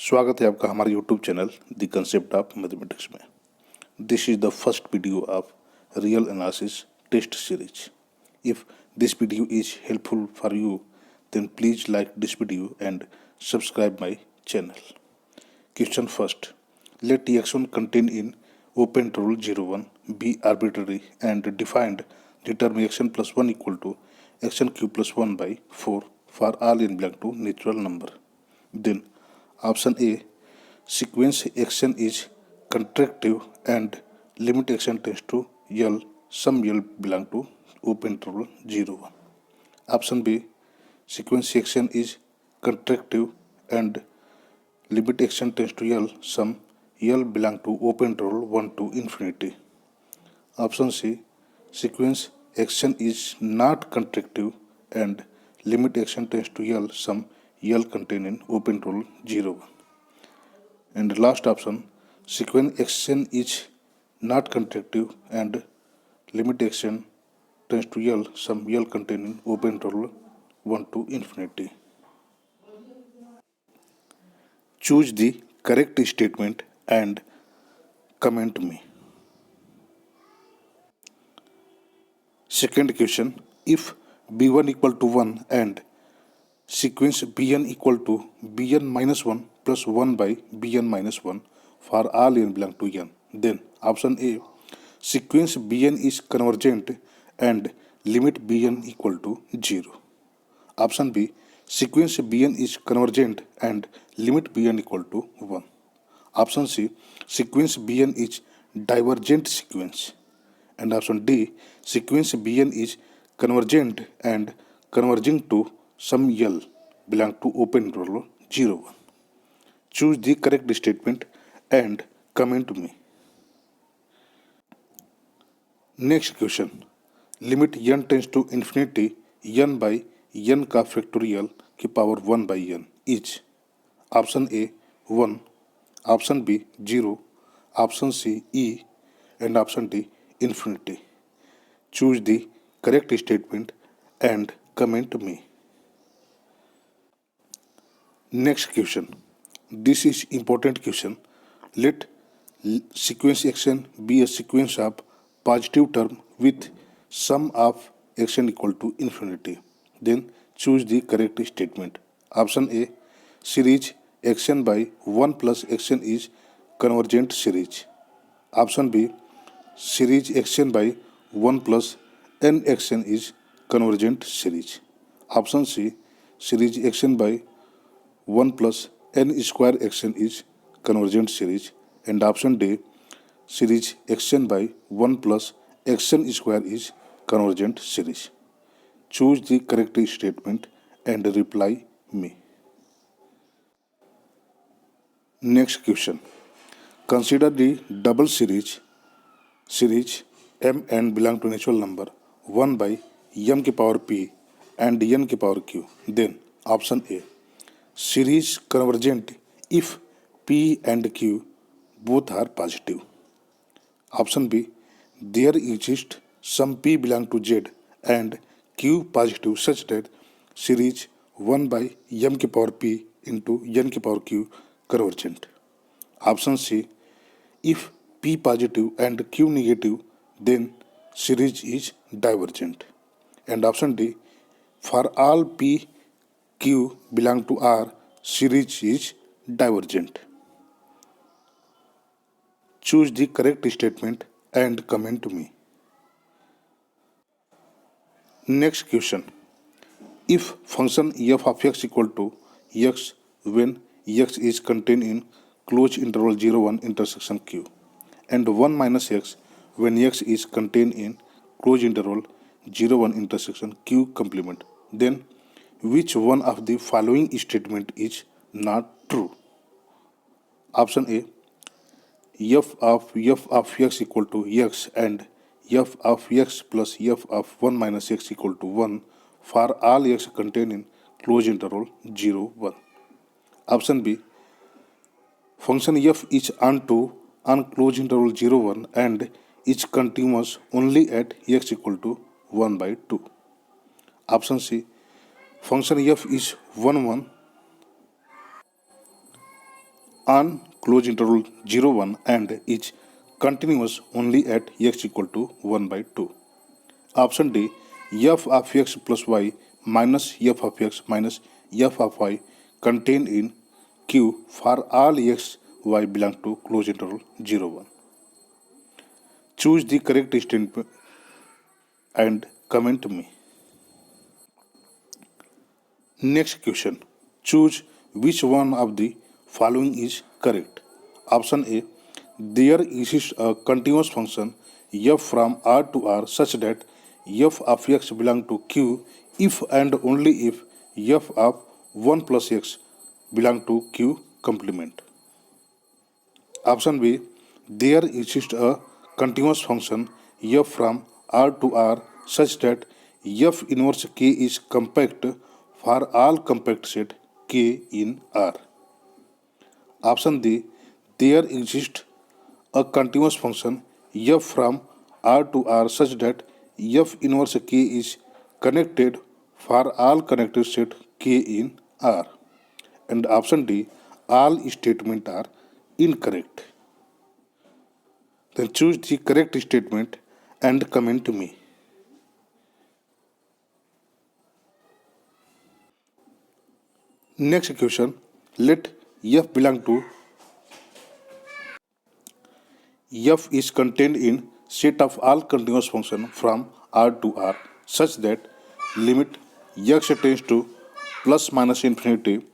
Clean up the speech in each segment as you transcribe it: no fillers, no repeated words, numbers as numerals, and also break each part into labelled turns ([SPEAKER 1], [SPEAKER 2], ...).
[SPEAKER 1] स्वागत है आपका हमारे YouTube channel the concept of mathematics में। This is the first video of real analysis test series. If this video is helpful for you then please like this video and subscribe my channel. Question first, let x1 contained in open interval 01 be arbitrary and defined, determine x n plus 1 equal to x n cube plus 1 by 4 for all n belong to natural number. Then option A, sequence xn is contractive and limit xn tends to L, some L belong to open interval 01. Option B, sequence xn is contractive and limit xn tends to L, some L belong to open interval 1 to infinity. Option C, sequence xn is not contractive and limit xn tends to L, some L contained in open interval 01. And last option, sequence xn is not contractive and limit xn tends to L, some L contained in open interval 1 to infinity. Choose the correct statement and comment me. Second question, if b1 equal to 1 and sequence bn equal to bn minus 1 plus 1 by bn minus 1 for all n belong to n, then option A, sequence bn is convergent and limit bn equal to 0. Option B, sequence bn is convergent and limit bn equal to 1. Option C, sequence bn is divergent sequence. And option D, sequence bn is convergent and converging to some L belong to open interval 01. Choose the correct statement and comment me. Next question, limit n tends to infinity n by n का factorial की power 1 by n is option A 1, option B 0, option C E and option D infinity. Choose the correct statement and comment me. Next question, this is important question. Let sequence xn be a sequence of positive term with sum of xn equal to infinity. Then choose the correct statement. Option A, series xn by 1 plus xn is convergent series. Option B, series xn by 1 plus n xn is convergent series. Option C, series xn by 1 plus n square xn is convergent series. And option D, series xn by 1 plus xn square is convergent series. Choose the correct statement and reply me. Next question, consider the double series m n belong to natural number 1 by m की power p and n की power q. Then option A, series convergent if p and q both are positive. Option B, there exists some p belong to z and q positive such that series 1 by m की power p into n की power q convergent. Option C, if p positive and q negative then series is divergent. And option D, for all p q belong to R, series is divergent. Choose the correct statement and comment me. Next question, if function f of x equal to x when x is contained in closed interval 01 intersection q and 1 minus x when x is contained in closed interval 01 intersection q complement, then which one of the following statement is not true? Option A, f of x equal to x and f of x plus f of 1 minus x equal to 1 for all x contained in closed interval 01. Option B, function f is onto closed interval 01 and is continuous only at x equal to 1 by 2. Option C, function f is 1 1 on close interval 0, 1 and is continuous only at x equal to 1 by 2. Option D, f of x plus y minus f of x minus f of y contained in Q for all x, y belong to close interval 0, 1. Choose the correct statement and comment me. Next question. Choose which one of the following is correct. Option A. There exists a continuous function f from R to R such that f of x belong to Q if and only if f of 1 plus x belong to Q complement. Option B. There exists a continuous function f from R to R such that f inverse k is compact for all compact set k in R. Option D. There exists a continuous function f from R to R such that f inverse k is connected for all connected set k in R. And option D. All statements are incorrect. Then choose the correct statement and comment to me. Next question. Let f belong to f is contained in set of all continuous function from R to R such that limit x tends to plus minus infinity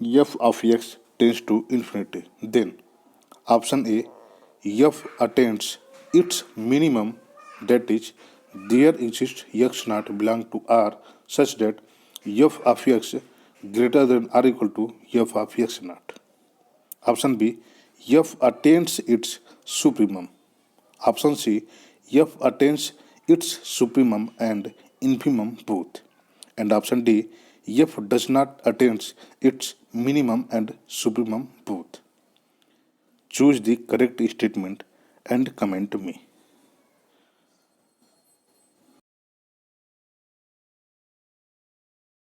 [SPEAKER 1] f of x tends to infinity. Then option A, f attains its minimum, that is there exists x naught belong to R such that f of x greater than or equal to f of x naught. Option B, f attains its supremum. Option C, f attains its supremum and infimum both. And option D, f does not attain its minimum and supremum both. Choose the correct statement and comment to me.